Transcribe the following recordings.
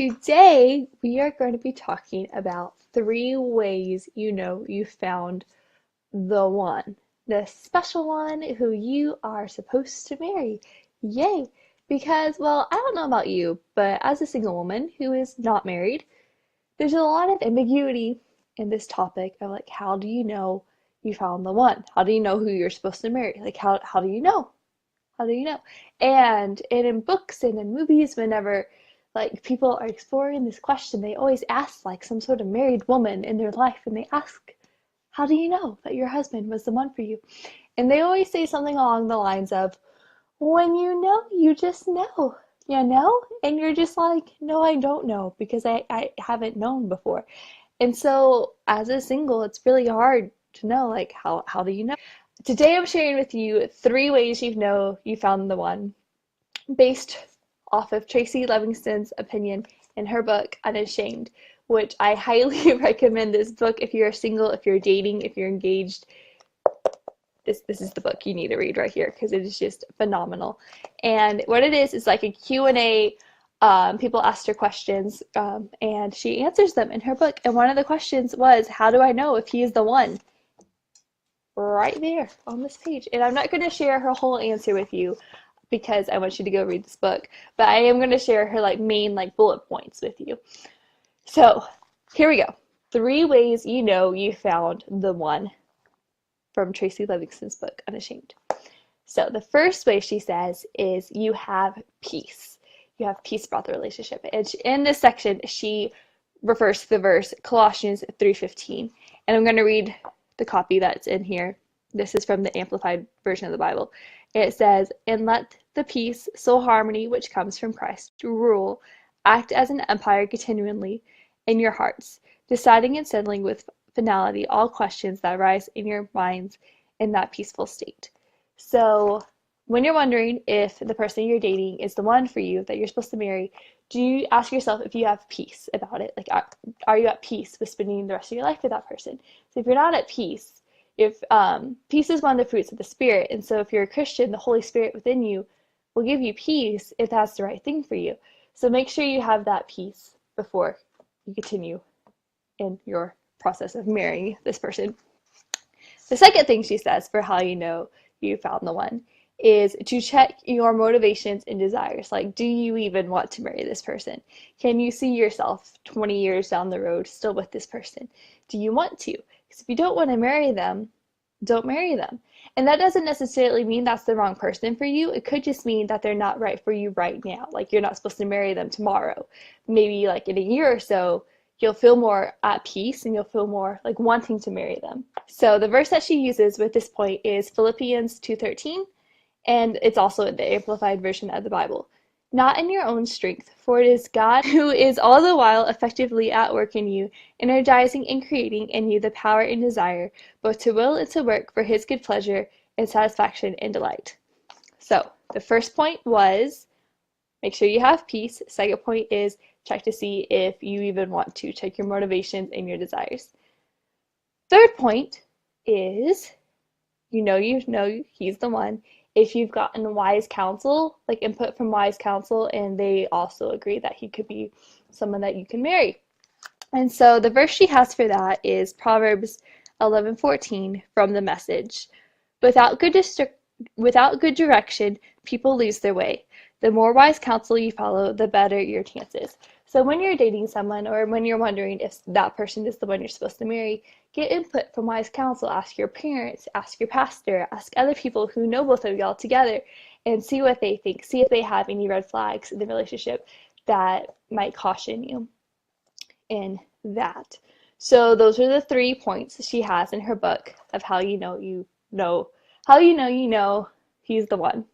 today we are going to be talking about 3 ways you know you found the one, the special one who you are supposed to marry. Yay! Because, well, I don't know about you, but as a single woman who is not married, there's a lot of ambiguity in this topic of like, how do you know you found the one? How do you know who you're supposed to marry? Like, how do you know? How do you know? And in books and in movies, whenever like people are exploring this question, they always ask like some sort of married woman in their life, and they ask, "How do you know that your husband was the one for you?" And they always say something along the lines of, "When you know, you just know." You know? And you're just like, no, I don't know because I haven't known before. And so as a single, it's really hard to know like how do you know? Today I'm sharing with you 3 ways you know you found the one, based off of Tracy Livingston's opinion in her book Unashamed, which I highly recommend this book if you're single, if you're dating, if you're engaged. This is the book you need to read right here because it is just phenomenal. And what it is like a Q&A. People asked her questions, and she answers them in her book. And one of the questions was, how do I know if he is the one? Right there on this page. And I'm not going to share her whole answer with you because I want you to go read this book, but I am going to share her like main like bullet points with you. So here we go. 3 ways you know you found the one, from Tracy Livingston's book Unashamed. So the first way, she says, is you have peace. You have peace about the relationship. And in this section, she refers to the verse Colossians 3:15. And I'm going to read the copy that's in here. This is from the Amplified version of the Bible. It says, "And let the peace, soul harmony, which comes from Christ, rule, act as an empire continually in your hearts, deciding and settling with finality all questions that arise in your minds in that peaceful state." So when you're wondering if the person you're dating is the one for you that you're supposed to marry, do you ask yourself if you have peace about it? Like, are you at peace with spending the rest of your life with that person? So if you're not at peace, if peace is one of the fruits of the Spirit, and so if you're a Christian, the Holy Spirit within you will give you peace if that's the right thing for you. So make sure you have that peace before you continue in your process of marrying this person. The second thing she says for how you know you found the one is to check your motivations and desires. Like, do you even want to marry this person? Can you see yourself 20 years down the road still with this person? Do you want to? Because if you don't want to marry them, don't marry them. And that doesn't necessarily mean that's the wrong person for you. It could just mean that they're not right for you right now. Like, you're not supposed to marry them tomorrow. Maybe like in a year or so, you'll feel more at peace and you'll feel more like wanting to marry them. So the verse that she uses with this point is Philippians 2:13, and it's also in the Amplified version of the Bible. "Not in your own strength, for it is God who is all the while effectively at work in you, energizing and creating in you the power and desire, both to will and to work for his good pleasure and satisfaction and delight." So the first point was make sure you have peace. Second point is check to see if you even want to. Check your motivations and your desires. Third point is you know he's the one if you've gotten wise counsel, like input from wise counsel, and they also agree that he could be someone that you can marry. And so the verse she has for that is Proverbs 11:14 from the Message. Without good direction, people lose their way. The more wise counsel you follow, the better your chances. So when you're dating someone, or when you're wondering if that person is the one you're supposed to marry, get input from wise counsel. Ask your parents, ask your pastor, ask other people who know both of y'all together, and see what they think. See if they have any red flags in the relationship that might caution you in that. So those are the 3 points she has in her book of how you know he's the one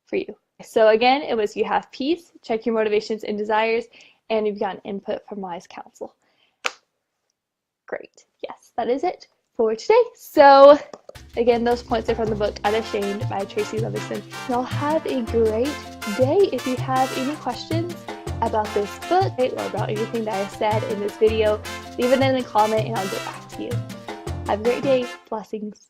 for you. So again, it was you have peace, check your motivations and desires, and you've gotten input from wise counsel. Great. Yes, that is it for today. So again, those points are from the book Unashamed by Tracy Livingston. Y'all have a great day. If you have any questions about this book or about anything that I said in this video, leave it in a comment and I'll get back to you. Have a great day. Blessings.